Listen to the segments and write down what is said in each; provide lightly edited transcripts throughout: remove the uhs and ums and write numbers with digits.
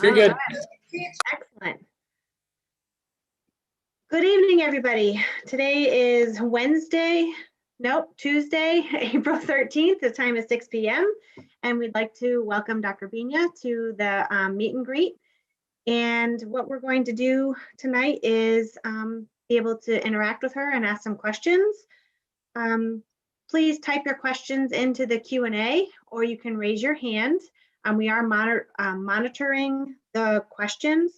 You're good. Excellent. Good evening, everybody. Today is Tuesday, April 13th. The time is 6 p.m. And we'd like to welcome Dr. Bina to the meet and greet. And what we're going to do tonight is be able to interact with her and ask some questions. Please type your questions into the Q&A, or you can raise your hand. We are monitoring the questions.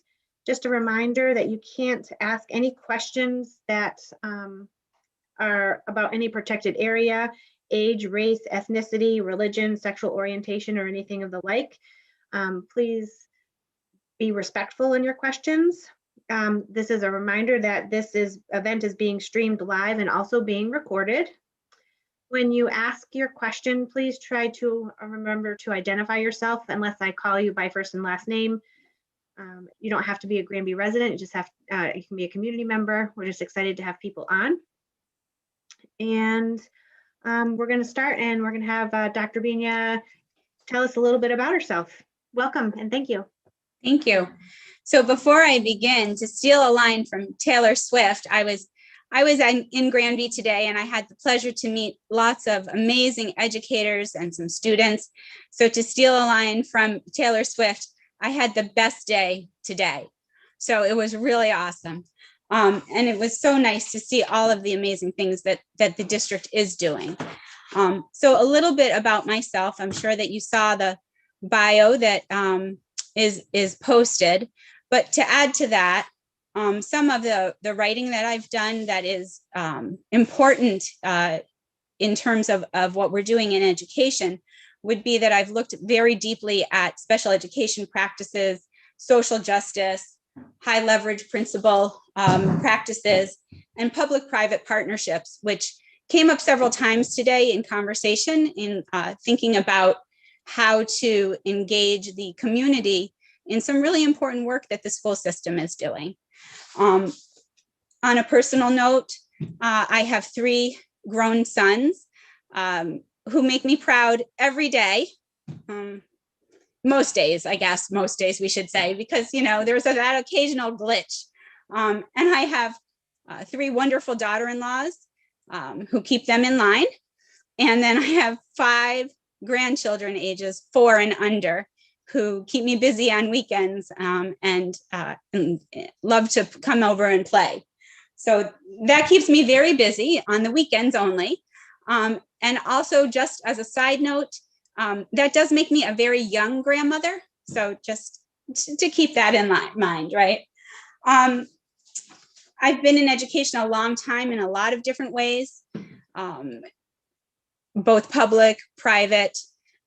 Just a reminder that you can't ask any questions that are about any protected area, age, race, ethnicity, religion, sexual orientation, or anything of the like. Please be respectful in your questions. This is a reminder that this event is being streamed live and also being recorded. When you ask your question, please try to remember to identify yourself unless I call you by first and last name. You don't have to be a Granby resident, you can be a community member. We're just excited to have people on. And we're going to start, and we're going to have Dr. Bina tell us a little bit about herself. Welcome and thank you. Thank you. So before I begin, to steal a line from Taylor Swift, I was in Granby today, and I had the pleasure to meet lots of amazing educators and some students. So to steal a line from Taylor Swift, I had the best day today. So it was really awesome. And it was so nice to see all of the amazing things that the district is doing. So a little bit about myself. I'm sure that you saw the bio that is posted, but to add to that, some of the writing that I've done that is important in terms of what we're doing in education would be that I've looked very deeply at special education practices, social justice, high leverage principal practices, and public-private partnerships, which came up several times today in conversation in thinking about how to engage the community in some really important work that the school system is doing. On a personal note, I have 3 grown sons who make me proud every day. Most days we should say, because, there's that occasional glitch. And I have 3 wonderful daughter-in-laws who keep them in line. And then I have 5 grandchildren ages 4 and under who keep me busy on weekends and love to come over and play. So that keeps me very busy on the weekends only. And also, just as a side note, that does make me a very young grandmother. So just to keep that in mind, right? I've been in education a long time in a lot of different ways, both public, private,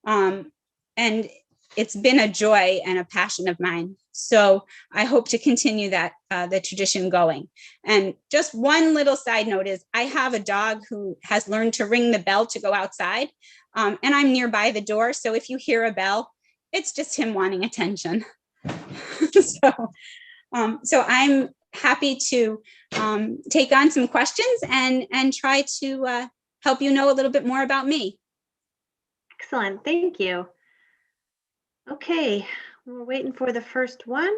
and it's been a joy and a passion of mine. So I hope to continue that, the tradition going. And just one little side note is I have a dog who has learned to ring the bell to go outside. And I'm nearby the door. So if you hear a bell, it's just him wanting attention. So I'm happy to take on some questions and try to help you know a little bit more about me. Excellent, thank you. Okay, we're waiting for the first one.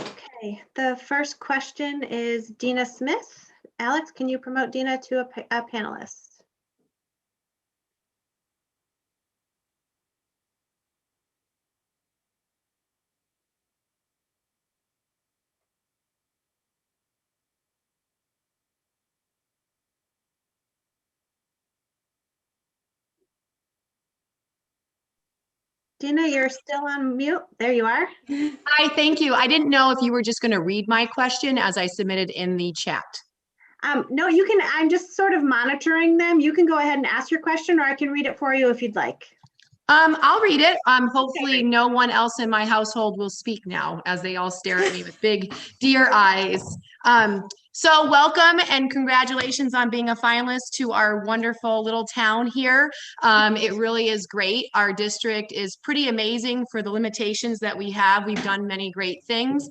Okay, the first question is Dina Smith. Alex, can you promote Dina to a panelist? Dina, you're still on mute. There you are. Hi, thank you. I didn't know if you were just going to read my question as I submitted in the chat. No, you can. I'm just sort of monitoring them. You can go ahead and ask your question, or I can read it for you if you'd like. I'll read it. Hopefully no one else in my household will speak now as they all stare at me with big deer eyes. So welcome and congratulations on being a finalist to our wonderful little town here. It really is great. Our district is pretty amazing for the limitations that we have. We've done many great things.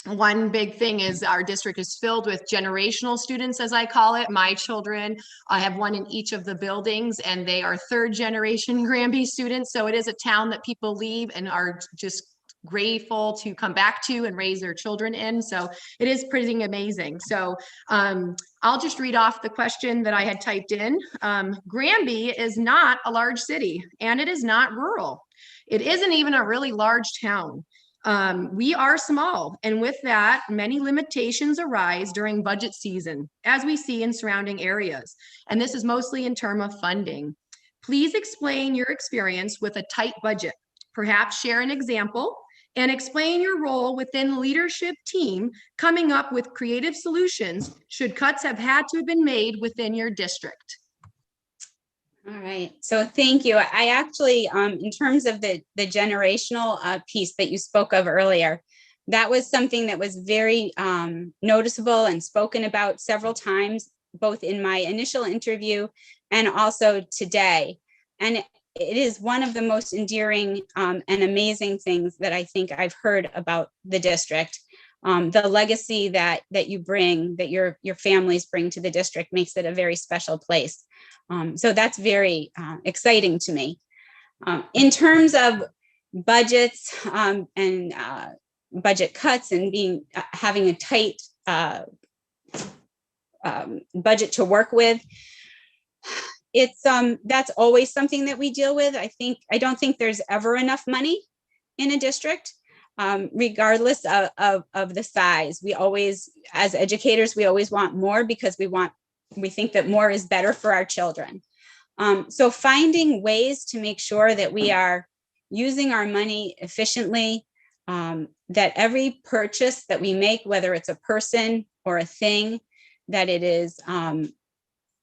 one big thing is our district is filled with generational students, as I call it. My children, I have one in each of the buildings, and they are third generation Granby students. So it is a town that people leave and are just grateful to come back to and raise their children in. So it is pretty amazing. So I'll just read off the question that I had typed in. Granby is not a large city, and it is not rural. It isn't even a really large town. We are small, and with that, many limitations arise during budget season, as we see in surrounding areas. And this is mostly in terms of funding. Please explain your experience with a tight budget. Perhaps share an example and explain your role within leadership team coming up with creative solutions should cuts have had to have been made within your district. All right, so thank you. I actually, in terms of the generational piece that you spoke of earlier, that was something that was very noticeable and spoken about several times, both in my initial interview and also today. And it is one of the most endearing and amazing things that I think I've heard about the district. The legacy that you bring, that your families bring to the district, makes it a very special place. So that's very exciting to me. In terms of budgets and budget cuts and having a tight budget to work with, it's that's always something that we deal with. I don't think there's ever enough money in a district, regardless of the size. We always, as educators, we always want more because we think that more is better for our children. So finding ways to make sure that we are using our money efficiently, that every purchase that we make, whether it's a person or a thing, that it is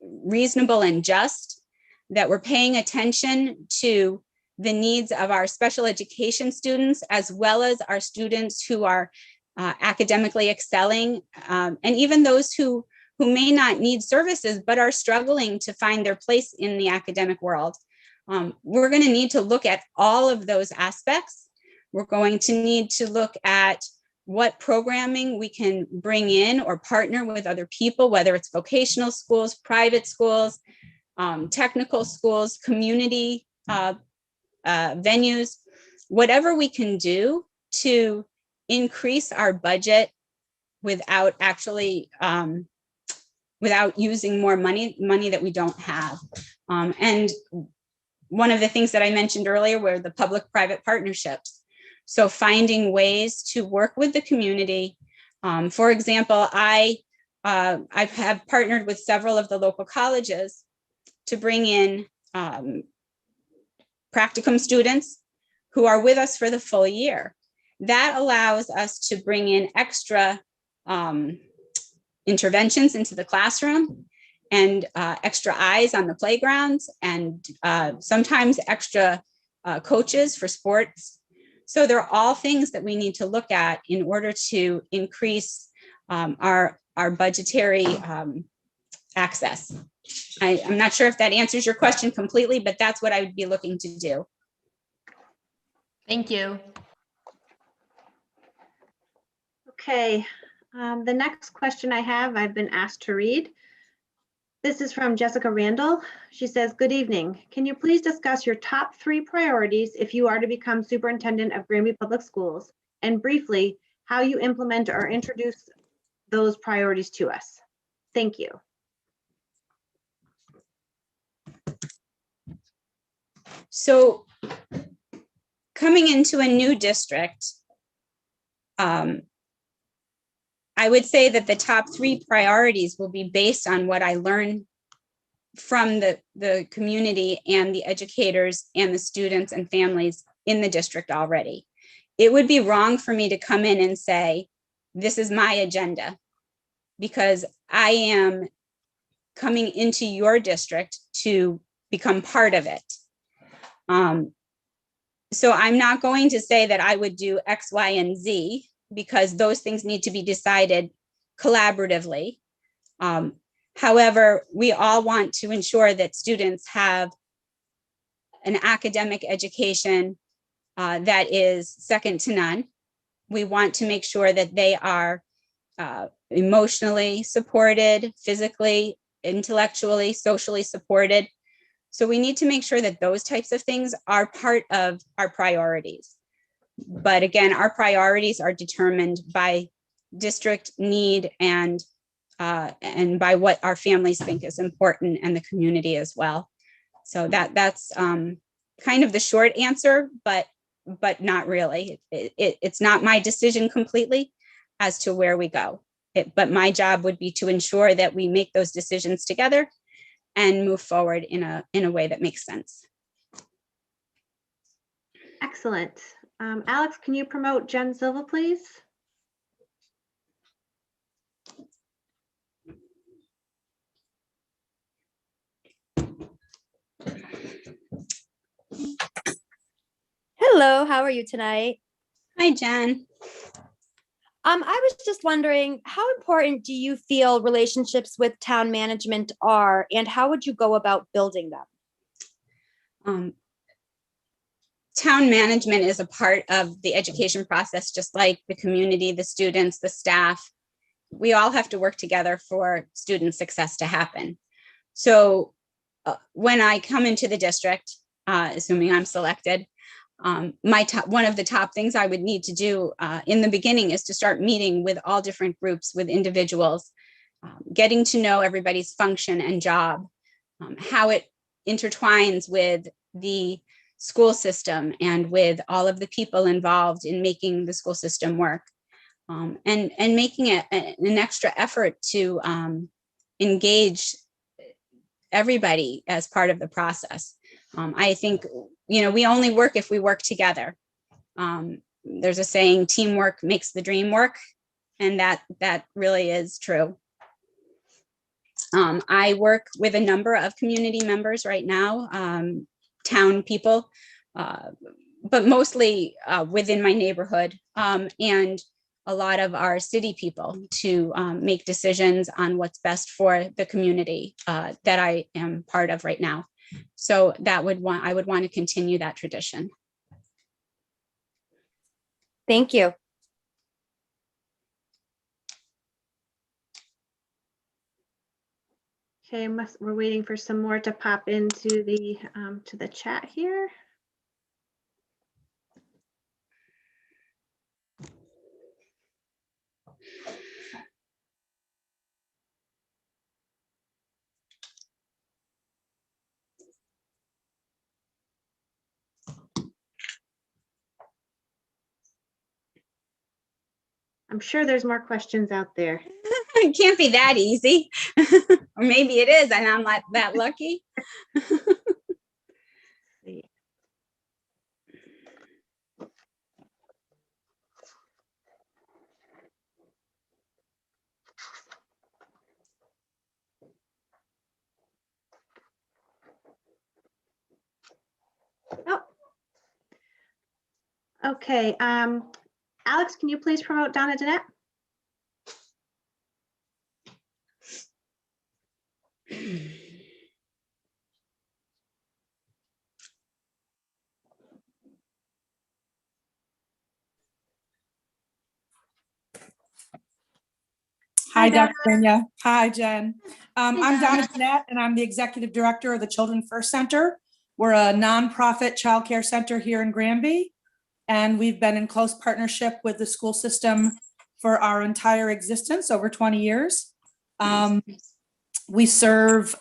reasonable and just, that we're paying attention to the needs of our special education students, as well as our students who are academically excelling, and even those who may not need services but are struggling to find their place in the academic world. We're going to need to look at all of those aspects. We're going to need to look at what programming we can bring in or partner with other people, whether it's vocational schools, private schools, technical schools, community venues, whatever we can do to increase our budget without actually without using more money that we don't have. And one of the things that I mentioned earlier were the public-private partnerships. So finding ways to work with the community. For example, I have partnered with several of the local colleges to bring in practicum students who are with us for the full year. That allows us to bring in extra interventions into the classroom and extra eyes on the playgrounds, and sometimes extra coaches for sports. So they're all things that we need to look at in order to increase our budgetary access. I'm not sure if that answers your question completely, but that's what I would be looking to do. Thank you. Okay, the next question I have, I've been asked to read. This is from Jessica Randall. She says, good evening. Can you please discuss your top 3 priorities if you are to become superintendent of Granby Public Schools, and briefly, how you implement or introduce those priorities to us? Thank you. So coming into a new district, I would say that the top 3 priorities will be based on what I learn from the community and the educators and the students and families in the district already. It would be wrong for me to come in and say, this is my agenda, because I am coming into your district to become part of it. So I'm not going to say that I would do X, Y, and Z, because those things need to be decided collaboratively. However, we all want to ensure that students have an academic education that is second to none, We want to make sure that they are emotionally supported, physically, intellectually, socially supported. So we need to make sure that those types of things are part of our priorities. But again, our priorities are determined by district need and by what our families think is important, and the community as well. So that's kind of the short answer, but not really. It's not my decision completely as to where we go. But my job would be to ensure that we make those decisions together and move forward in a way that makes sense. Excellent. Alex, can you promote Jen Silva, please? Hello, how are you tonight? Hi, Jen. I was just wondering, how important do you feel relationships with town management are, and how would you go about building them? Town management is a part of the education process, just like the community, the students, the staff. We all have to work together for student success to happen. So when I come into the district, assuming I'm selected, one of the top things I would need to do in the beginning is to start meeting with all different groups, with individuals, getting to know everybody's function and job, how it intertwines with the school system and with all of the people involved in making the school system work, and making it an extra effort to engage everybody as part of the process. I think, we only work if we work together. There's a saying, teamwork makes the dream work, and that really is true. I work with a number of community members right now, town people, but mostly within my neighborhood, and a lot of our city people to make decisions on what's best for the community that I am part of right now. So I would want to continue that tradition. Thank you. Okay, we're waiting for some more to pop into the chat here. I'm sure there's more questions out there. It can't be that easy. Or maybe it is, and I'm not that lucky. Oh. Okay. Alex, can you please promote Donna Danette? Hi, Dr. Brenda. Hi, Jen. I'm Donna Danette, and I'm the Executive Director of the Children First Center. We're a nonprofit childcare center here in Granby, and we've been in close partnership with the school system for our entire existence, over 20 years. We serve,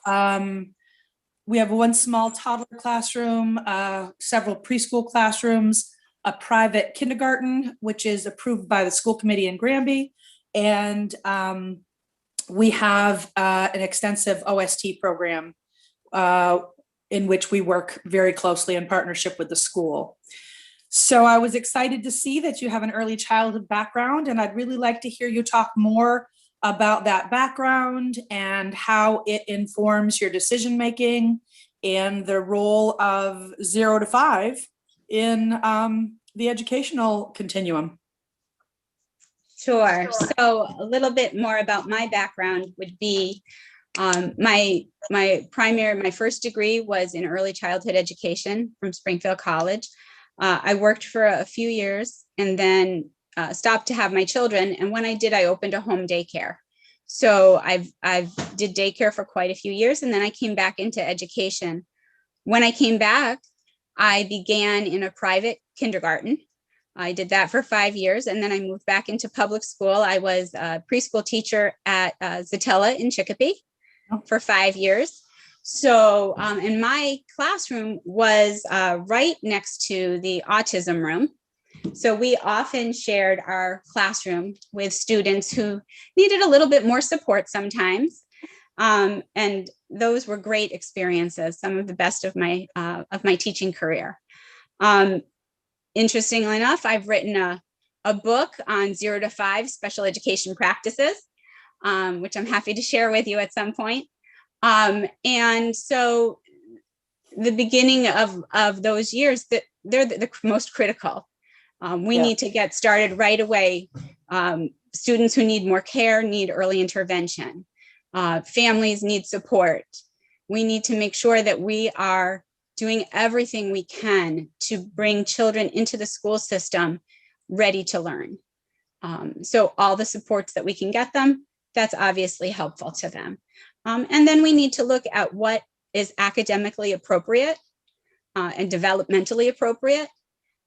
we have one small toddler classroom, several preschool classrooms, a private kindergarten, which is approved by the school committee in Granby, and we have an extensive OST program in which we work very closely in partnership with the school. So I was excited to see that you have an early childhood background, and I'd really like to hear you talk more about that background and how it informs your decision-making and the role of 0 to 5 in the educational continuum. Sure. So a little bit more about my background would be my first degree was in early childhood education from Springfield College. I worked for a few years, and then stopped to have my children. And when I did, I opened a home daycare. So I've did daycare for quite a few years, and then I came back into education. When I came back, I began in a private kindergarten. I did that for 5 years, and then I moved back into public school. I was a preschool teacher at Zatella in Chicopee for 5 years. So, and my classroom was right next to the autism room. So we often shared our classroom with students who needed a little bit more support sometimes. And those were great experiences, some of the best of my teaching career. Interestingly enough, I've written a book on 0 to 5 special education practices, which I'm happy to share with you at some point. And so the beginning of those years, they're the most critical. We need to get started right away. Students who need more care need early intervention. Families need support. We need to make sure that we are doing everything we can to bring children into the school system ready to learn. So all the supports that we can get them, that's obviously helpful to them. And then we need to look at what is academically appropriate and developmentally appropriate,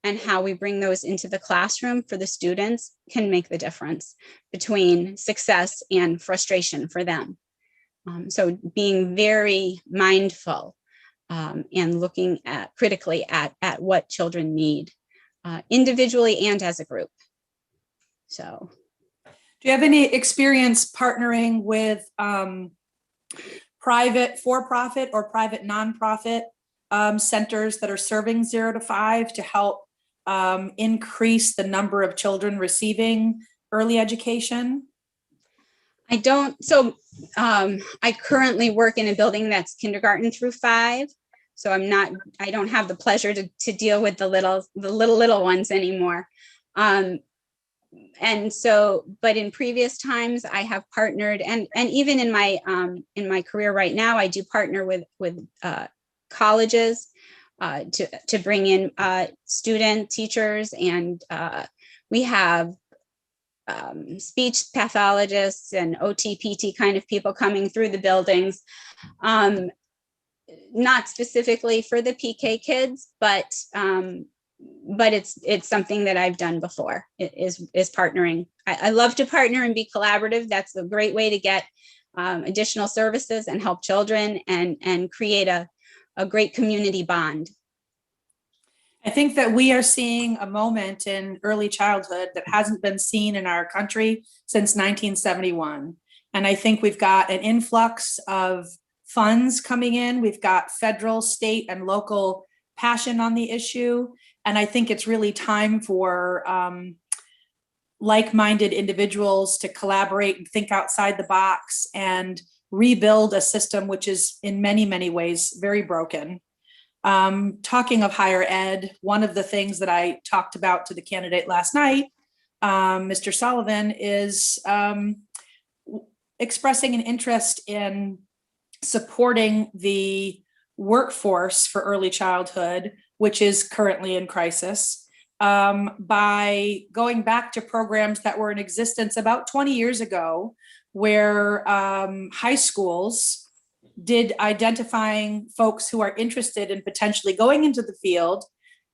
and how we bring those into the classroom for the students can make the difference between success and frustration for them. So being very mindful and looking critically at what children need individually and as a group. So. Do you have any experience partnering with private for-profit or private nonprofit centers that are serving 0 to 5 to help increase the number of children receiving early education? I don't. So I currently work in a building that's kindergarten through 5. So I don't have the pleasure to deal with the little ones anymore. And so, but in previous times I have partnered, and even in my career right now, I do partner with colleges to bring in student teachers, and we have speech pathologists and OT, PT kind of people coming through the buildings, not specifically for the PK kids, but it's something that I've done before. It is partnering. I love to partner and be collaborative. That's a great way to get additional services and help children and create a great community bond. I think that we are seeing a moment in early childhood that hasn't been seen in our country since 1971. And I think we've got an influx of funds coming in. We've got federal, state, and local passion on the issue. And I think it's really time for like-minded individuals to collaborate and think outside the box and rebuild a system which is in many, many ways very broken. Talking of higher ed, one of the things that I talked about to the candidate last night, Mr. Sullivan, is expressing an interest in supporting the workforce for early childhood, which is currently in crisis, by going back to programs that were in existence about 20 years ago, where high schools did identifying folks who are interested in potentially going into the field.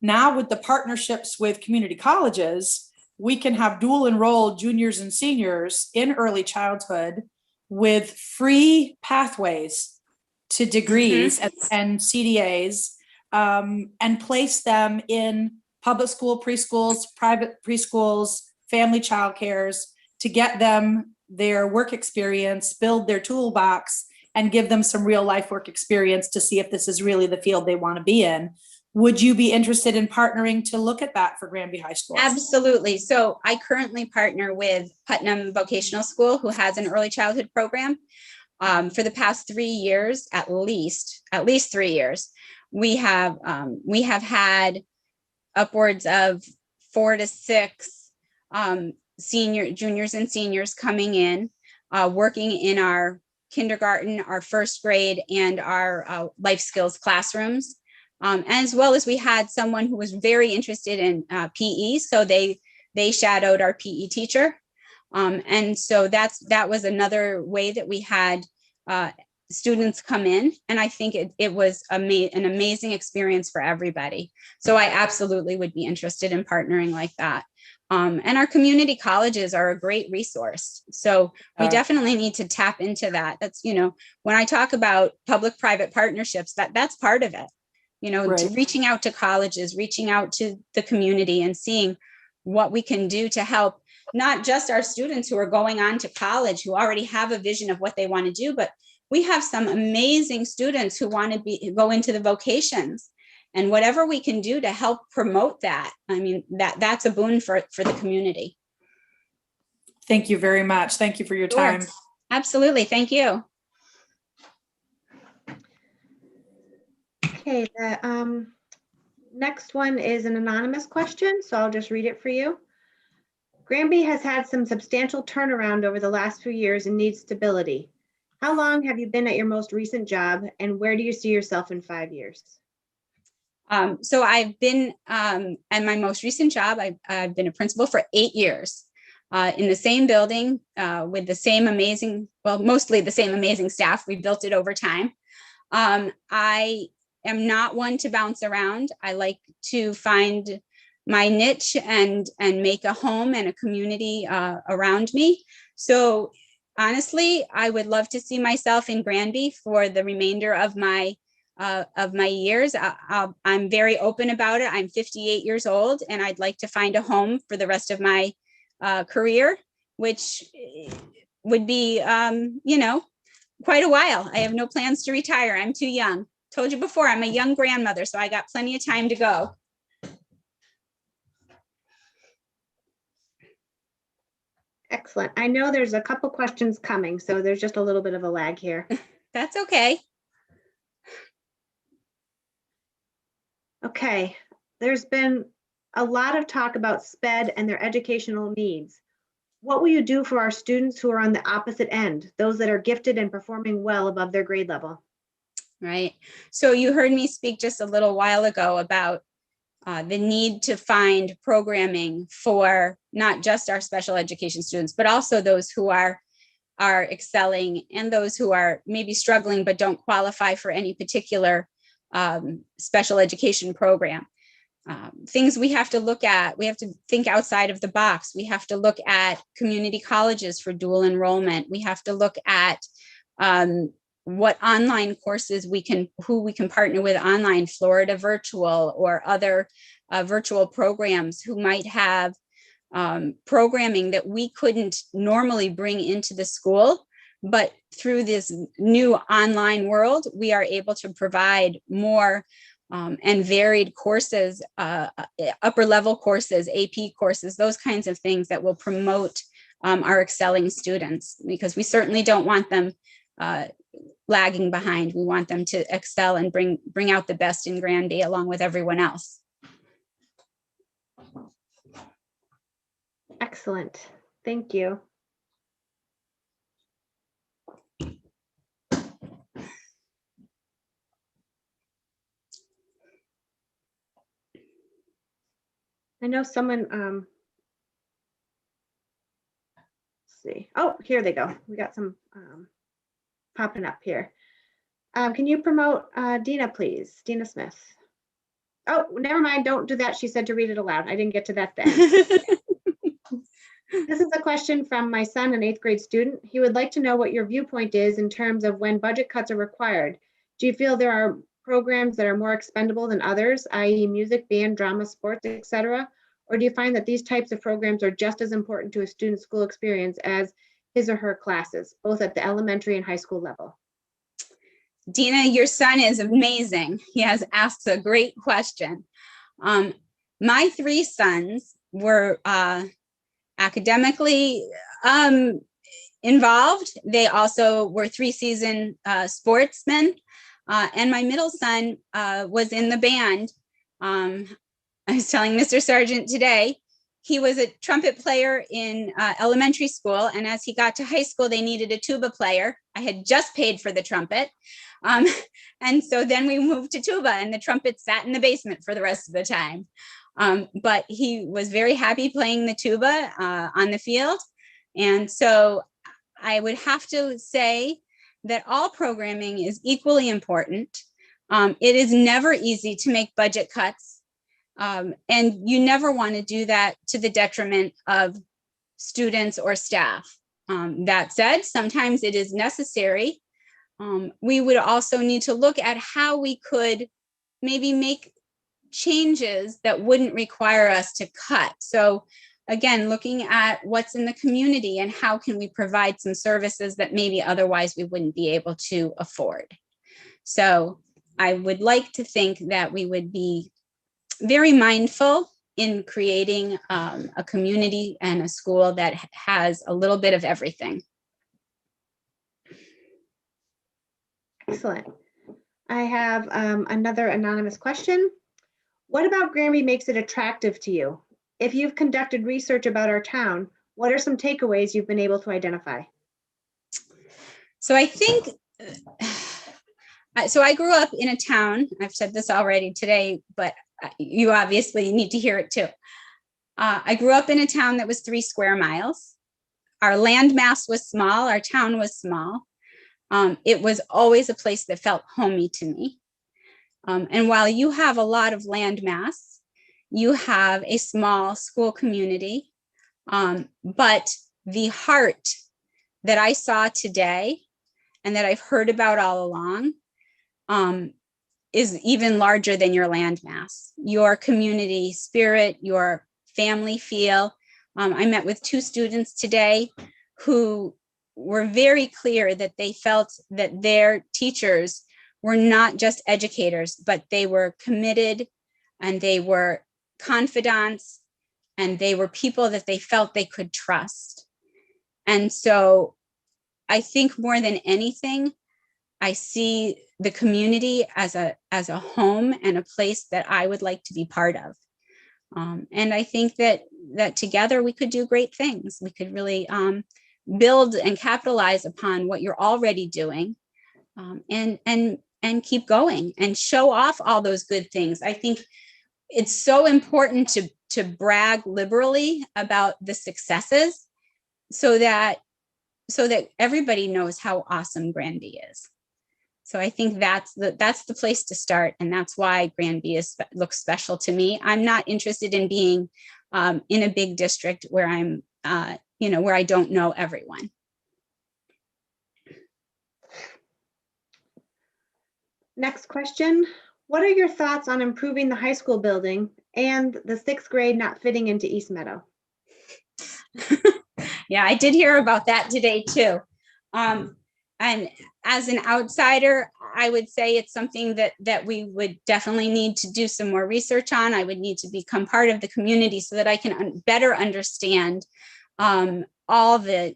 Now with the partnerships with community colleges, we can have dual enrolled juniors and seniors in early childhood with free pathways to degrees and CDAs, and place them in public school preschools, private preschools, family childcares, to get them their work experience, build their toolbox, and give them some real life work experience to see if this is really the field they want to be in. Would you be interested in partnering to look at that for Granby High School? Absolutely. So I currently partner with Putnam Vocational School, who has an early childhood program. For the past 3 years, at least 3 years, we have had upwards of 4 to 6 juniors and seniors coming in, working in our kindergarten, our first grade, and our life skills classrooms, as well as we had someone who was very interested in PE. So they they shadowed our PE teacher. And so that was another way that we had students come in. And I think it was an amazing experience for everybody. So I absolutely would be interested in partnering like that. And our community colleges are a great resource. So we definitely need to tap into that. That's, when I talk about public-private partnerships, that's part of it, Right. reaching out to colleges, reaching out to the community and seeing what we can do to help not just our students who are going on to college, who already have a vision of what they want to do, but we have some amazing students who want to go into the vocations, and whatever we can do to help promote that. I mean, that's a boon for the community. Thank you very much. Thank you for your Sure. time. Absolutely. Thank you. Okay, the next one is an anonymous question, so I'll just read it for you. Granby has had some substantial turnaround over the last few years and needs stability. How long have you been at your most recent job, and where do you see yourself in 5 years? So I've been at my most recent job, I've been a principal for 8 years in the same building with the same amazing, mostly the same amazing staff. We built it over time. I am not one to bounce around. I like to find my niche and make a home and a community around me. So honestly, I would love to see myself in Granby for the remainder of my years. I'm very open about it. I'm 58 years old, and I'd like to find a home for the rest of my career, which would be, quite a while. I have no plans to retire. I'm too young. Told you before, I'm a young grandmother, so I got plenty of time to go. Excellent. I know there's a couple questions coming, so there's just a little bit of a lag here. That's okay. Okay, there's been a lot of talk about SPED and their educational needs. What will you do for our students who are on the opposite end, those that are gifted and performing well above their grade level? Right. So you heard me speak just a little while ago about the need to find programming for not just our special education students, but also those who are excelling and those who are maybe struggling but don't qualify for any particular special education program. Things we have to look at, we have to think outside of the box. We have to look at community colleges for dual enrollment. We have to look at what online courses who we can partner with online, Florida Virtual or other virtual programs who might have programming that we couldn't normally bring into the school. But through this new online world, we are able to provide more and varied courses, upper level courses, AP courses, those kinds of things that will promote our excelling students, because we certainly don't want them lagging behind. We want them to excel and bring out the best in Granby along with everyone else. Excellent. Thank you. I know someone, let's see. Oh, here they go. We got some popping up here. Can you promote Dina, please? Dina Smith. Oh, never mind. Don't do that. She said to read it aloud. I didn't get to that then. This is a question from my son, an 8th grade student. He would like to know what your viewpoint is in terms of when budget cuts are required. Do you feel there are programs that are more expendable than others, i.e. music, band, drama, sports, etc.? Or do you find that these types of programs are just as important to a student's school experience as his or her classes, both at the elementary and high school level? Dina, your son is amazing. He has asked a great question. My 3 sons were academically involved. They also were 3-season sportsmen. And my middle son was in the band. I was telling Mr. Sargent today, he was a trumpet player in elementary school. And as he got to high school, they needed a tuba player. I had just paid for the trumpet. And so then we moved to tuba, and the trumpet sat in the basement for the rest of the time. But he was very happy playing the tuba on the field. And so I would have to say that all programming is equally important. It is never easy to make budget cuts. And you never want to do that to the detriment of students or staff. That said, sometimes it is necessary. We would also need to look at how we could maybe make changes that wouldn't require us to cut. So again, looking at what's in the community and how can we provide some services that maybe otherwise we wouldn't be able to afford. So I would like to think that we would be very mindful in creating a community and a school that has a little bit of everything. Excellent. I have another anonymous question. What about Granby makes it attractive to you? If you've conducted research about our town, what are some takeaways you've been able to identify? So I think, so I grew up in a town, I've said this already today, but you obviously need to hear it too. I grew up in a town that was 3 square miles. Our land mass was small, our town was small. It was always a place that felt homey to me. And while you have a lot of land mass, you have a small school community, but the heart that I saw today and that I've heard about all along is even larger than your land mass. Your community spirit, your family feel. I met with 2 students today who were very clear that they felt that their teachers were not just educators, but they were committed and they were confidants and they were people that they felt they could trust. And so I think more than anything, I see the community as a home and a place that I would like to be part of. And I think that together we could do great things. We could really build and capitalize upon what you're already doing, and keep going and show off all those good things. I think it's so important to brag liberally about the successes so that everybody knows how awesome Granby is. So I think that's the place to start, and that's why Granby looks special to me. I'm not interested in being in a big district where I'm where I don't know everyone. Next question. What are your thoughts on improving the high school building and the 6th grade not fitting into East Meadow? Yeah, I did hear about that today too. And as an outsider, I would say it's something that we would definitely need to do some more research on. I would need to become part of the community so that I can better understand all the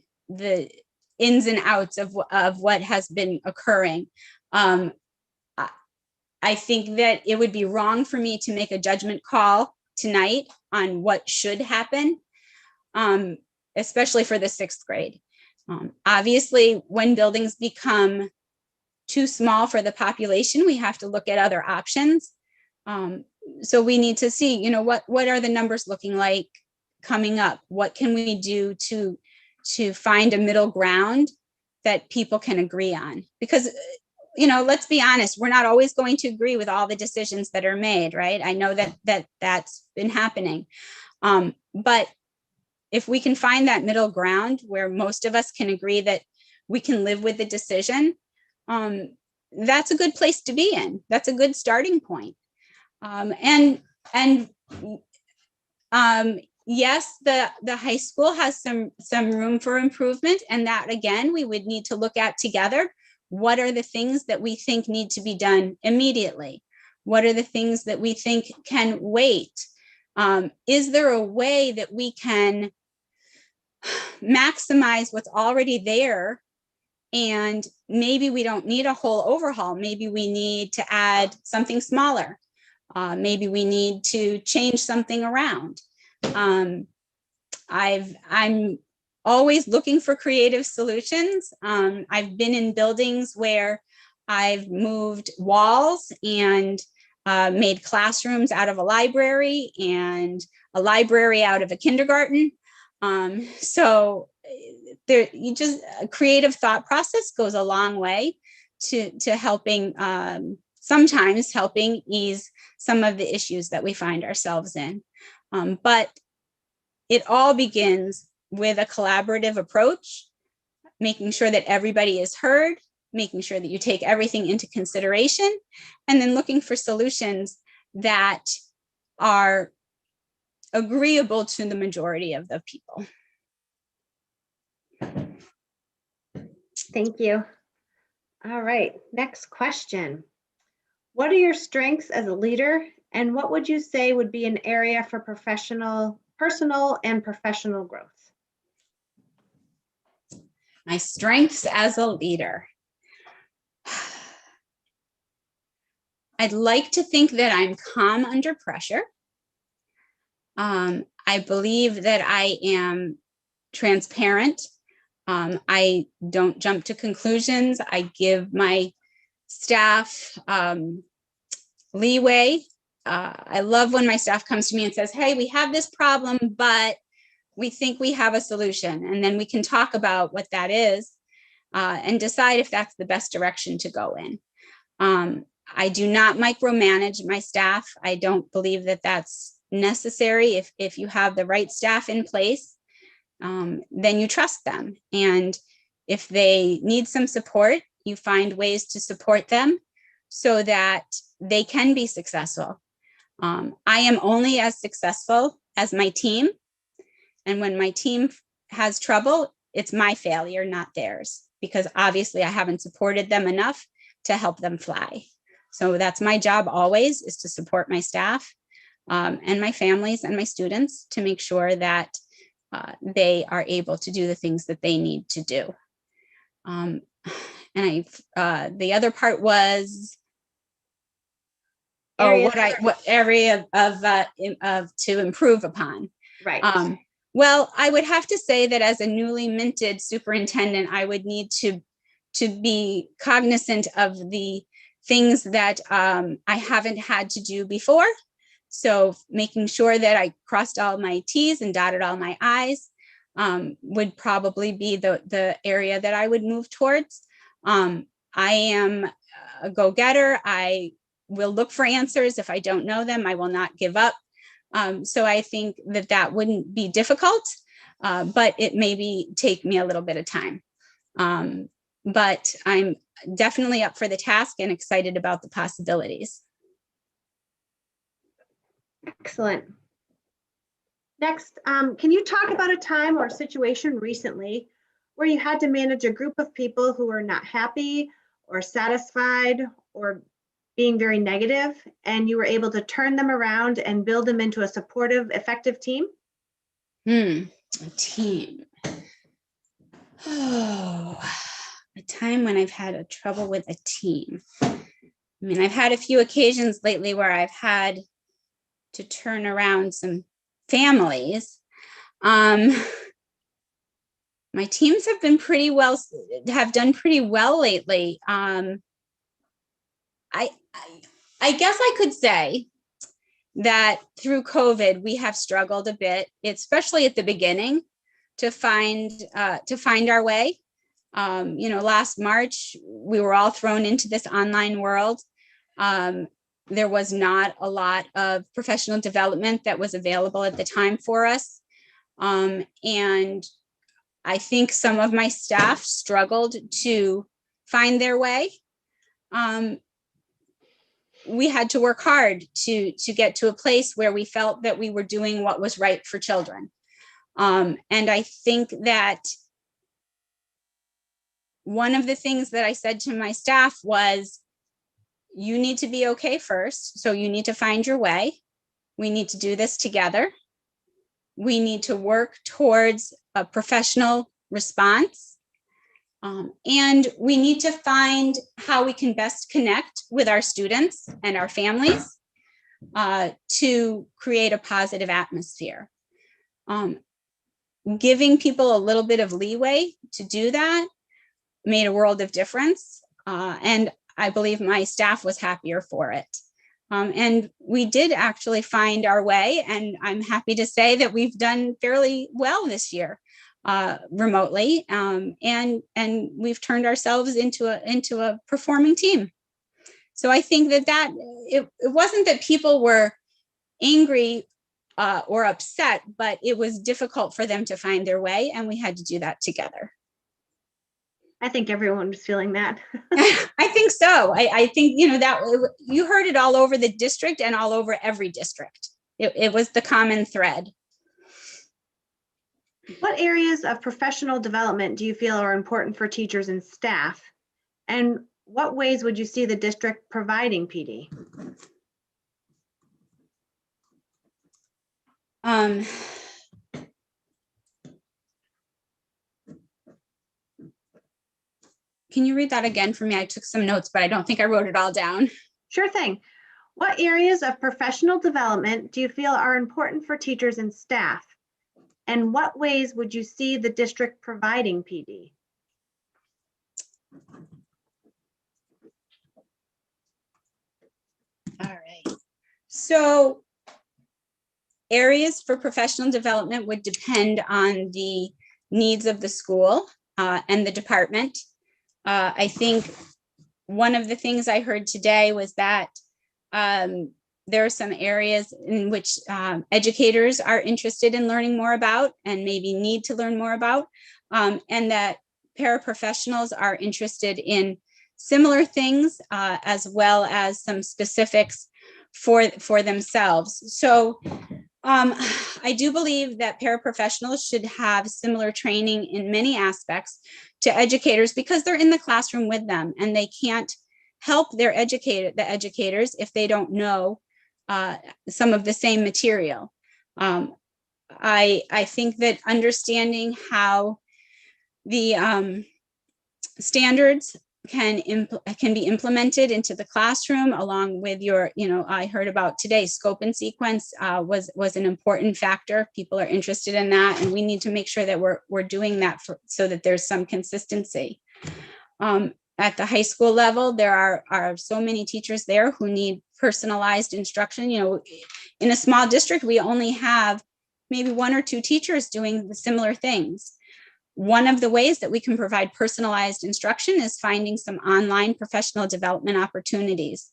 ins and outs of what has been occurring. I think that it would be wrong for me to make a judgment call tonight on what should happen, especially for the 6th grade. Obviously, when buildings become too small for the population, we have to look at other options. So we need to see, what are the numbers looking like coming up? What can we do to find a middle ground that people can agree on? Because let's be honest, we're not always going to agree with all the decisions that are made, right? I know that's been happening. But if we can find that middle ground where most of us can agree that we can live with the decision, that's a good place to be in. That's a good starting point. Yes, the high school has some room for improvement, and that again, we would need to look at together. What are the things that we think need to be done immediately? What are the things that we think can wait? Is there a way that we can maximize what's already there? And maybe we don't need a whole overhaul. Maybe we need to add something smaller. Maybe we need to change something around. I'm always looking for creative solutions. I've been in buildings where I've moved walls and made classrooms out of a library and a library out of a kindergarten. So there, a creative thought process goes a long way to helping, sometimes helping ease some of the issues that we find ourselves in. But it all begins with a collaborative approach, making sure that everybody is heard, making sure that you take everything into consideration, and then looking for solutions that are agreeable to the majority of the people. Thank you. All right, next question. What are your strengths as a leader, and what would you say would be an area for personal and professional growth? My strengths as a leader. I'd like to think that I'm calm under pressure. I believe that I am transparent. I don't jump to conclusions. I give my staff leeway. I love when my staff comes to me and says, hey, we have this problem, but we think we have a solution. And then we can talk about what that is and decide if that's the best direction to go in. I do not micromanage my staff. I don't believe that that's necessary. If you have the right staff in place, then you trust them. And if they need some support, you find ways to support them so that they can be successful. I am only as successful as my team. And when my team has trouble, it's my failure, not theirs, because obviously I haven't supported them enough to help them fly. So that's my job always, is to support my staff and my families and my students to make sure that they are able to do the things that they need to do. And the other part was, what area of to improve upon. Right. Well, I would have to say that as a newly minted superintendent, I would need to be cognizant of the things that I haven't had to do before. So making sure that I crossed all my T's and dotted all my I's would probably be the area that I would move towards. I am a go-getter. I will look for answers. If I don't know them, I will not give up. So I think that wouldn't be difficult, but it maybe take me a little bit of time. But I'm definitely up for the task and excited about the possibilities. Excellent. Next, can you talk about a time or situation recently where you had to manage a group of people who were not happy or satisfied or being very negative, and you were able to turn them around and build them into a supportive, effective team? A team. Oh, a time when I've had a trouble with a team. I mean, I've had a few occasions lately where I've had to turn around some families. My teams have been have done pretty well lately. I guess I could say that through COVID, we have struggled a bit, especially at the beginning, to find our way. Last March, we were all thrown into this online world. There was not a lot of professional development that was available at the time for us. And I think some of my staff struggled to find their way. We had to work hard to get to a place where we felt that we were doing what was right for children. And I think that one of the things that I said to my staff was, you need to be okay first. So you need to find your way. We need to do this together. We need to work towards a professional response. And we need to find how we can best connect with our students and our families to create a positive atmosphere. Giving people a little bit of leeway to do that made a world of difference. And I believe my staff was happier for it. And we did actually find our way, and I'm happy to say that we've done fairly well this year remotely, and we've turned ourselves into a performing team. So I think that it wasn't that people were angry or upset, but it was difficult for them to find their way, and we had to do that together. I think everyone was feeling that. I think so. I think, that you heard it all over the district and all over every district. It was the common thread. What areas of professional development do you feel are important for teachers and staff? And what ways would you see the district providing PD? Can you read that again for me? I took some notes, but I don't think I wrote it all down. Sure thing. What areas of professional development do you feel are important for teachers and staff? And what ways would you see the district providing PD? All right. So areas for professional development would depend on the needs of the school and the department. I think one of the things I heard today was that there are some areas in which educators are interested in learning more about and maybe need to learn more about, and that paraprofessionals are interested in similar things as well as some specifics for themselves. So I do believe that paraprofessionals should have similar training in many aspects to educators because they're in the classroom with them and they can't help the educators if they don't know some of the same material. I think that understanding how the standards can be implemented into the classroom along with your, I heard about today, scope and sequence was an important factor. People are interested in that, and we need to make sure that we're doing that so that there's some consistency. At the high school level, there are so many teachers there who need personalized instruction. In a small district, we only have maybe 1 or 2 teachers doing the similar things. One of the ways that we can provide personalized instruction is finding some online professional development opportunities.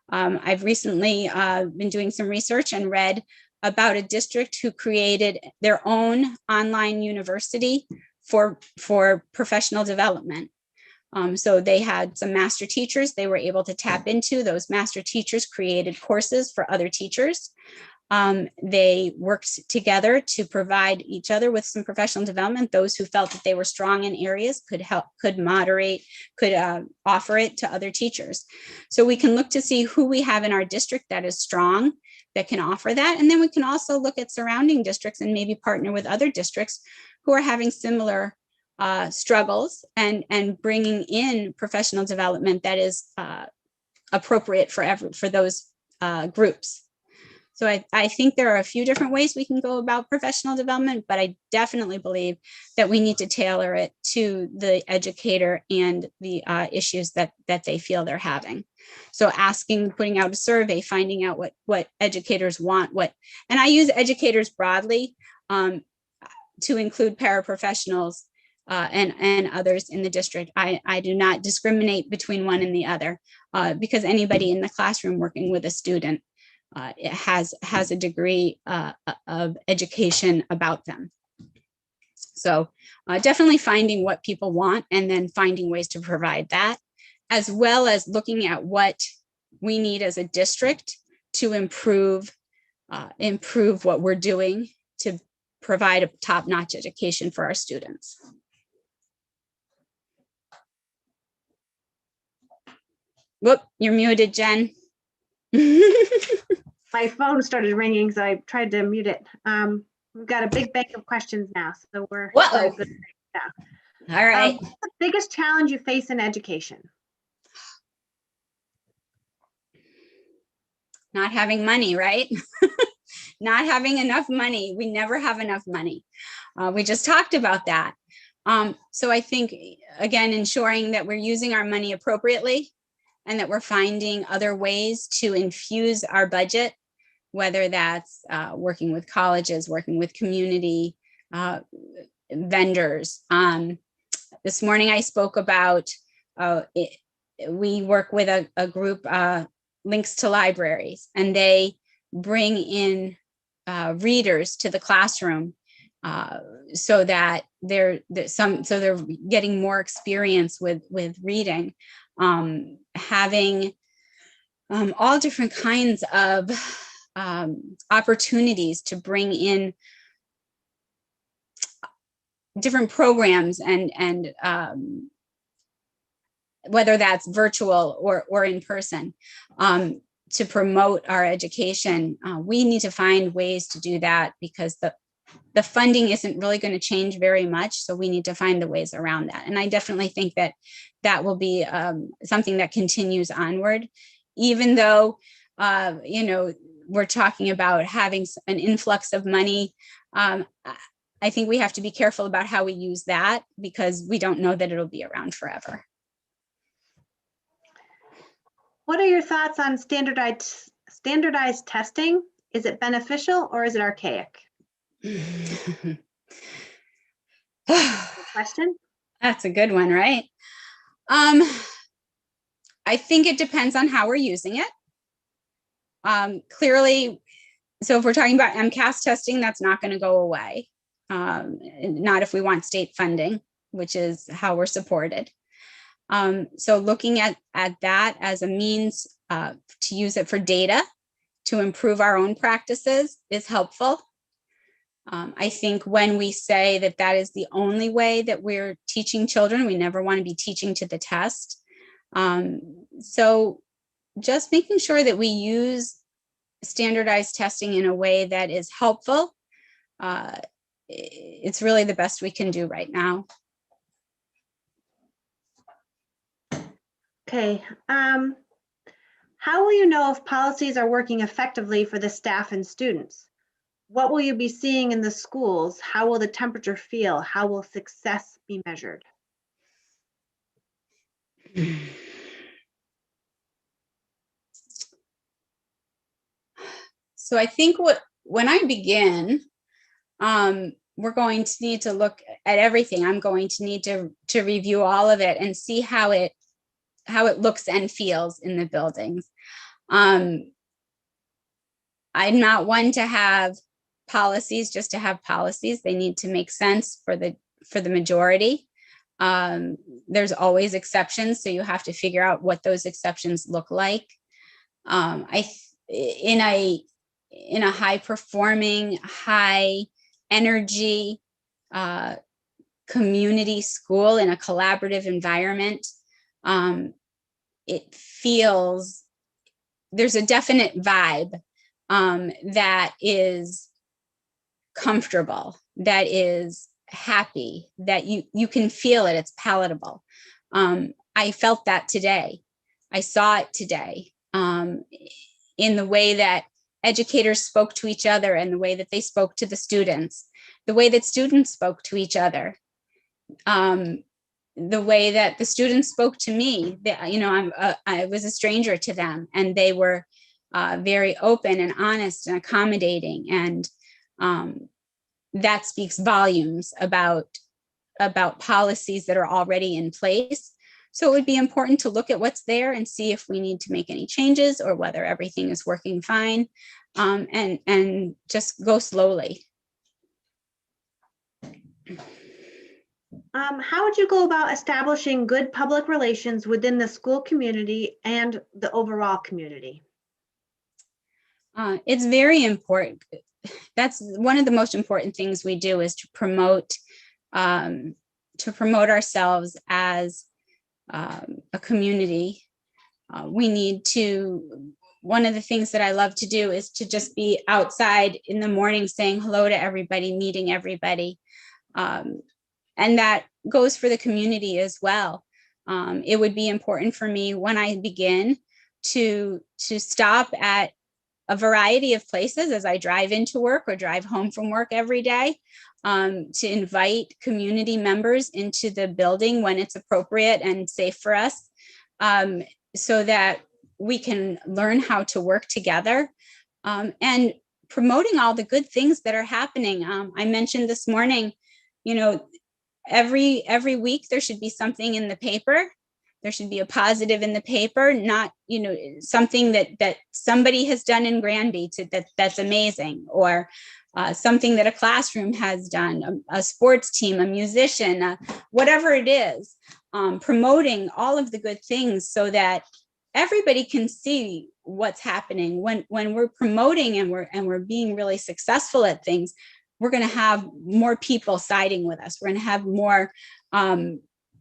I've recently been doing some research and read about a district who created their own online university for professional development. So they had some master teachers they were able to tap into. Those master teachers created courses for other teachers. They worked together to provide each other with some professional development. Those who felt that they were strong in areas could moderate, could offer it to other teachers. So we can look to see who we have in our district that is strong, that can offer that. And then we can also look at surrounding districts and maybe partner with other districts who are having similar struggles and bringing in professional development that is appropriate for those groups. So I think there are a few different ways we can go about professional development, but I definitely believe that we need to tailor it to the educator and the issues that they feel they're having. So putting out a survey, finding out what educators want, and I use educators broadly to include paraprofessionals and others in the district. I do not discriminate between one and the other because anybody in the classroom working with a student it has a degree of education about them. So definitely finding what people want and then finding ways to provide that, as well as looking at what we need as a district to improve what we're doing to provide a top-notch education for our students. Whoop, you're muted, Jen. My phone started ringing, so I tried to mute it. We've got a big bank of questions now, so we're good. Yeah. All right. What's the biggest challenge you face in education? Not having money, right? Not having enough money. We never have enough money. We just talked about that. So I think, again, ensuring that we're using our money appropriately and that we're finding other ways to infuse our budget, whether that's working with colleges, working with community vendors. This morning I spoke about, we work with a group, Links to Libraries, and they bring in readers to the classroom so that they're getting more experience with reading, having all different kinds of opportunities to bring in different programs and whether that's virtual or in person, to promote our education. We need to find ways to do that because the funding isn't really going to change very much. So we need to find the ways around that. And I definitely think that that will be something that continues onward, even though, we're talking about having an influx of money. I think we have to be careful about how we use that because we don't know that it'll be around forever. What are your thoughts on standardized testing? Is it beneficial or is it archaic? Question? That's a good one, right? I think it depends on how we're using it. Clearly, so if we're talking about MCAS testing, that's not going to go away. Not if we want state funding, which is how we're supported. So looking at that as a means to use it for data to improve our own practices is helpful. I think when we say that that is the only way that we're teaching children, we never want to be teaching to the test. So just making sure that we use standardized testing in a way that is helpful, it's really the best we can do right now. Okay. How will you know if policies are working effectively for the staff and students? What will you be seeing in the schools? How will the temperature feel? How will success be measured? So I think when I begin, we're going to need to look at everything. I'm going to need to review all of it and see how it looks and feels in the buildings. I'm not one to have policies just to have policies. They need to make sense for the majority. There's always exceptions, so you have to figure out what those exceptions look like. In a high performing, high energy community school in a collaborative environment, it feels there's a definite vibe that is comfortable, that is happy, that you can feel it, it's palatable. I felt that today. I saw it today in the way that educators spoke to each other and the way that they spoke to the students, the way that students spoke to each other, the way that the students spoke to me. I was a stranger to them, and they were very open and honest and accommodating, and that speaks volumes about policies that are already in place. So it would be important to look at what's there and see if we need to make any changes or whether everything is working fine, and just go slowly. How would you go about establishing good public relations within the school community and the overall community? It's very important. That's one of the most important things we do, is to promote ourselves as a community. We need to, one of the things that I love to do is to just be outside in the morning saying hello to everybody, meeting everybody. And that goes for the community as well. It would be important for me when I begin to stop at a variety of places as I drive into work or drive home from work every day, to invite community members into the building when it's appropriate and safe for us. so that we can learn how to work together, and promoting all the good things that are happening. I mentioned this morning, you know, every week there should be something in the paper. There should be a positive in the paper, not, you know, something that somebody has done in Granby that's amazing, or something that a classroom has done, a sports team, a musician, whatever it is, promoting all of the good things so that everybody can see what's happening. When we're promoting and we're being really successful at things, we're going to have more people siding with us. We're going to have more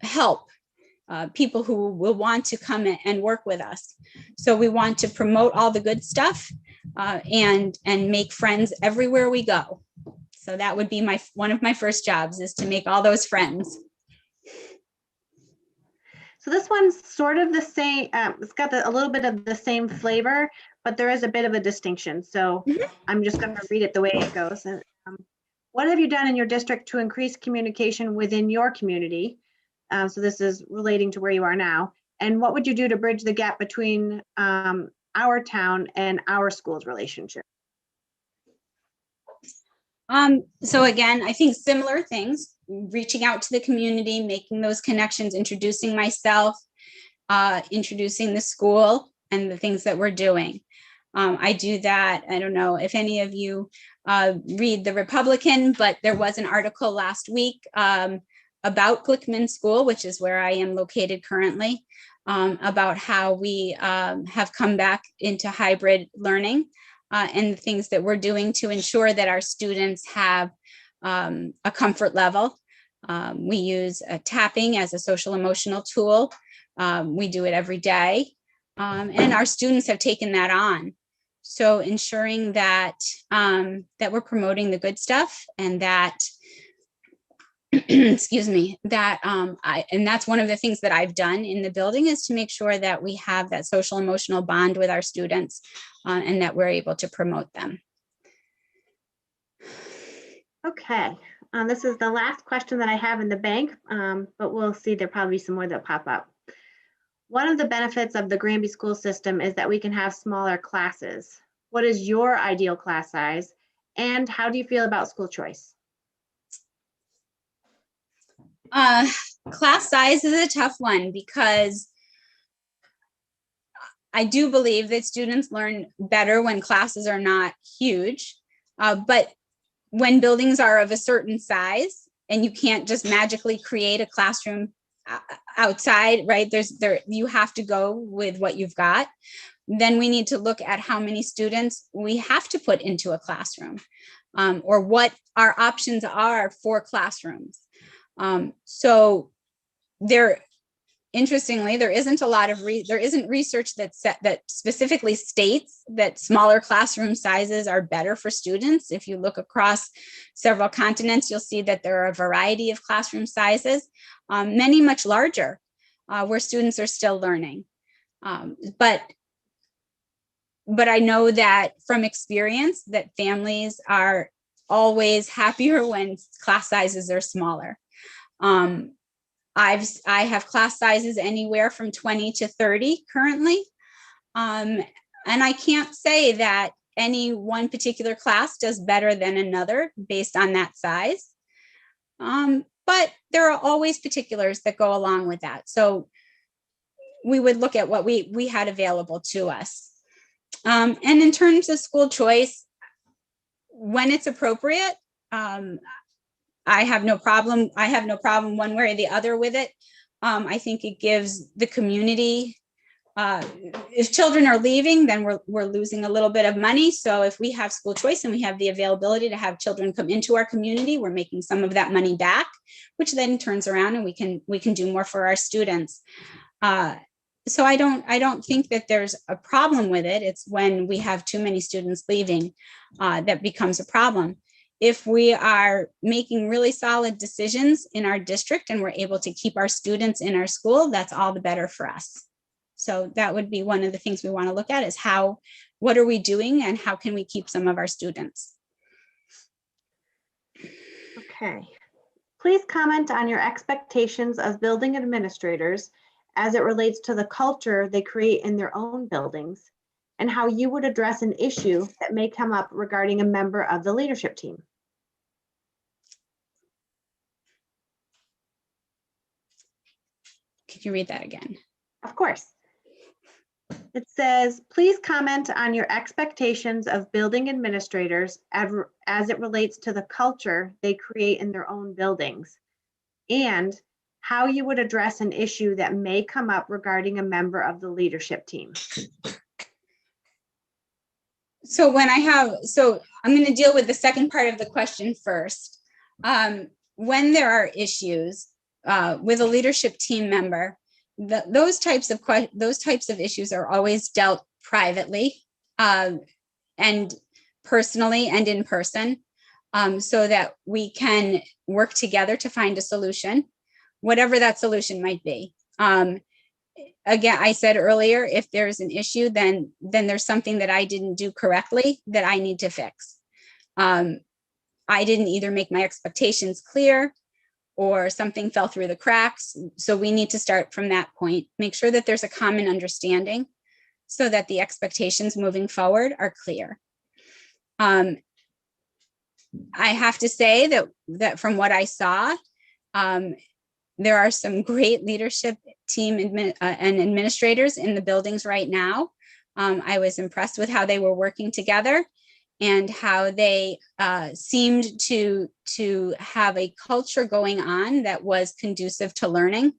help, people who will want to come and work with us. So we want to promote all the good stuff, and make friends everywhere we go. So that would be one of my first jobs, is to make all those friends. So this one's sort of the same. It's got a little bit of the same flavor, but there is a bit of a distinction. So I'm just going to read it the way it goes. What have you done in your district to increase communication within your community? So this is relating to where you are now. And what would you do to bridge the gap between our town and our school's relationship? So again, I think similar things, reaching out to the community, making those connections, introducing myself, introducing the school and the things that we're doing. I do that. I don't know if any of you read The Republican, but there was an article last week about Glickman School, which is where I am located currently, about how we have come back into hybrid learning, and the things that we're doing to ensure that our students have a comfort level. We use tapping as a social emotional tool. We do it every day, and our students have taken that on. So ensuring that that we're promoting the good stuff, and that excuse me, that and that's one of the things that I've done in the building, is to make sure that we have that social emotional bond with our students, and that we're able to promote them. Okay, this is the last question that I have in the bank, but we'll see. There'll probably be some more that pop up. One of the benefits of the Granby school system is that we can have smaller classes. What is your ideal class size, and how do you feel about school choice? Class size is a tough one, because I do believe that students learn better when classes are not huge, but when buildings are of a certain size and you can't just magically create a classroom outside, right? You have to go with what you've got. Then we need to look at how many students we have to put into a classroom, or what our options are for classrooms. So interestingly, there isn't a lot of there isn't research that specifically states that smaller classroom sizes are better for students. If you look across several continents, you'll see that there are a variety of classroom sizes, many much larger, where students are still learning. But I know that from experience that families are always happier when class sizes are smaller. I have class sizes anywhere from 20 to 30 currently. And I can't say that any one particular class does better than another based on that size. But there are always particulars that go along with that. So we would look at what we had available to us. And in terms of school choice, when it's appropriate, I have no problem. I have no problem one way or the other with it. I think it gives the community, if children are leaving, then we're losing a little bit of money. So if we have school choice and we have the availability to have children come into our community, we're making some of that money back, which then turns around and we can do more for our students. So I don't think that there's a problem with it. It's when we have too many students leaving that becomes a problem. If we are making really solid decisions in our district and we're able to keep our students in our school, that's all the better for us. So that would be one of the things we want to look at, is what are we doing and how can we keep some of our students? Okay. Please comment on your expectations of building administrators as it relates to the culture they create in their own buildings, and how you would address an issue that may come up regarding a member of the leadership team. Could you read that again? Of course. It says, please comment on your expectations of building administrators as it relates to the culture they create in their own buildings, and how you would address an issue that may come up regarding a member of the leadership team. So I'm going to deal with the second part of the question first. When there are issues with a leadership team member, those types of issues are always dealt privately and personally and in person, so that we can work together to find a solution, whatever that solution might be. Again, I said earlier, if there's an issue, then there's something that I didn't do correctly that I need to fix. I didn't either make my expectations clear, or something fell through the cracks. So we need to start from that point, make sure that there's a common understanding so that the expectations moving forward are clear. I have to say that from what I saw, there are some great leadership team and administrators in the buildings right now. I was impressed with how they were working together and how they seemed to have a culture going on that was conducive to learning.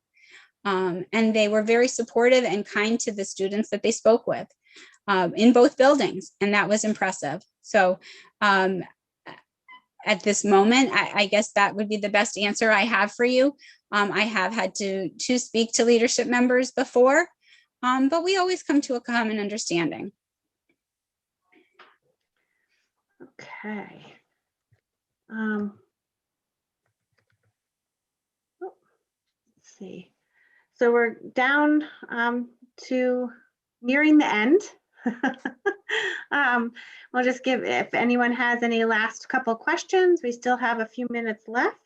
And they were very supportive and kind to the students that they spoke with in both buildings, and that was impressive. So at this moment, I guess that would be the best answer I have for you. I have had to speak to leadership members before, but we always come to a common understanding. Okay. Let's see. So we're down to nearing the end. We'll just give, if anyone has any last couple questions, we still have a few minutes left.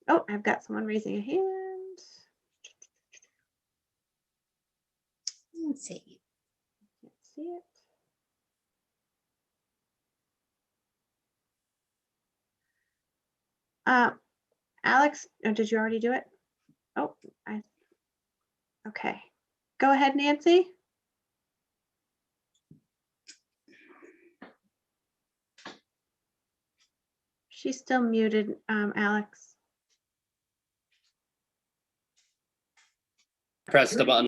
Oh, I've got someone raising a hand. Let's see. Can't see it. Alex, did you already do it? Oh, okay. Go ahead, Nancy. She's still muted, Alex. Press the button.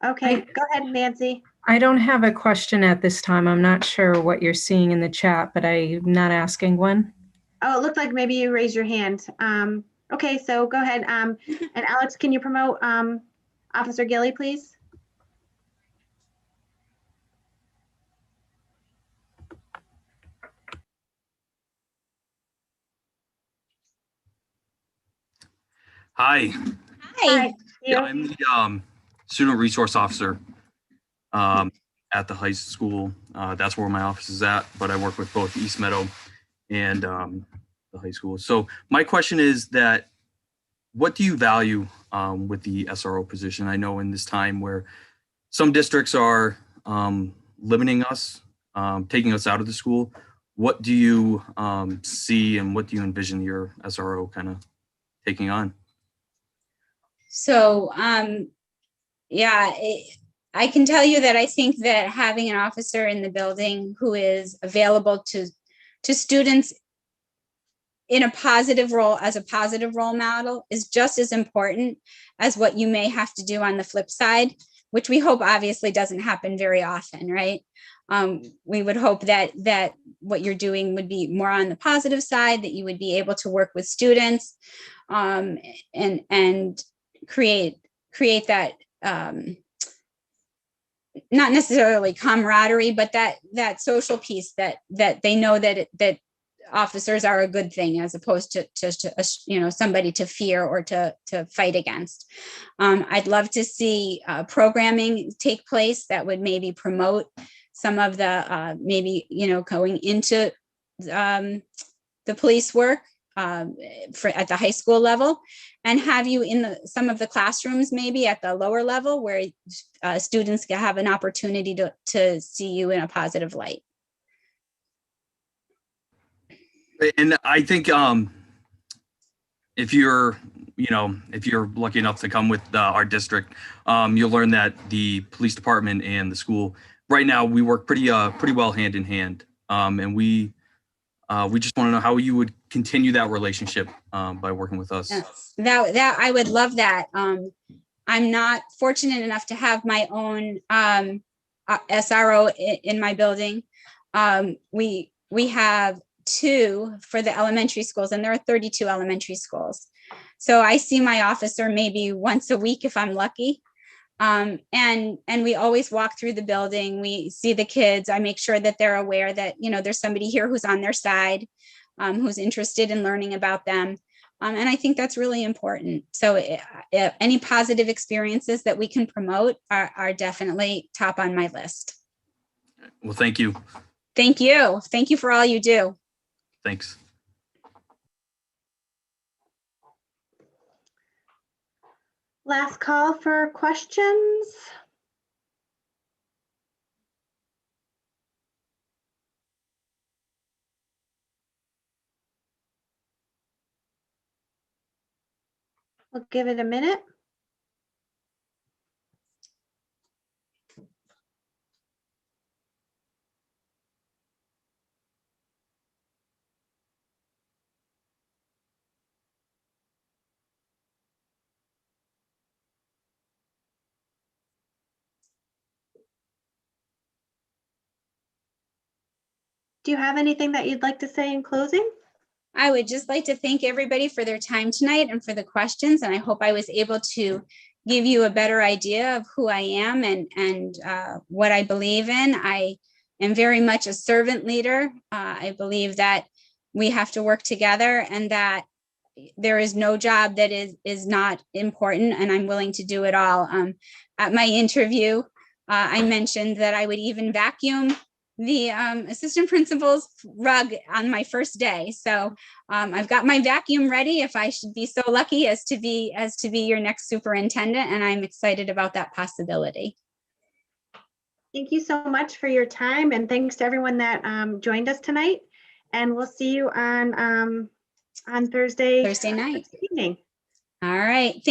Okay, go ahead, Nancy. I don't have a question at this time. I'm not sure what you're seeing in the chat, but I'm not asking one. Oh, it looked like maybe you raised your hand. Okay, so go ahead. And Alex, can you promote Officer Gilly, please? Hi. Hi. Yeah, I'm the student resource officer at the high school. That's where my office is at, but I work with both East Meadow and the high school. So my question is that, what do you value with the SRO position? I know in this time where some districts are limiting us, taking us out of the school, what do you see and what do you envision your SRO kind of taking on? So, yeah, I can tell you that I think that having an officer in the building who is available to students in a positive role, as a positive role model, is just as important as what you may have to do on the flip side, which we hope obviously doesn't happen very often, right? We would hope that what you're doing would be more on the positive side, that you would be able to work with students and create that not necessarily camaraderie, but that social piece that they know that officers are a good thing, as opposed to somebody to fear or to fight against. I'd love to see programming take place that would maybe promote some of the maybe going into the police work, at the high school level, and have you in some of the classrooms, maybe at the lower level, where students can have an opportunity to see you in a positive light. And I think if you're lucky enough to come with our district, you'll learn that the police department and the school right now, we work pretty well hand in hand. And we just want to know how you would continue that relationship by working with us. Yes, that I would love that. I'm not fortunate enough to have my own SRO in my building. We have 2 for the elementary schools, and there are 32 elementary schools. So I see my officer maybe once a week if I'm lucky. And we always walk through the building. We see the kids. I make sure that they're aware that, there's somebody here who's on their side, who's interested in learning about them. And I think that's really important. So any positive experiences that we can promote are definitely top on my list. Well, thank you. Thank you. Thank you for all you do. Thanks. Last call for questions. We'll give it a minute. Do you have anything that you'd like to say in closing? I would just like to thank everybody for their time tonight and for the questions. And I hope I was able to give you a better idea of who I am and what I believe in. I am very much a servant leader. I believe that we have to work together and that there is no job that is not important, and I'm willing to do it all. At my interview, I mentioned that I would even vacuum the assistant principal's rug on my first day. So I've got my vacuum ready if I should be so lucky as to be your next superintendent, and I'm excited about that possibility. Thank you so much for your time, and thanks to everyone that joined us tonight. And we'll see you on Thursday Thursday night. evening. All right.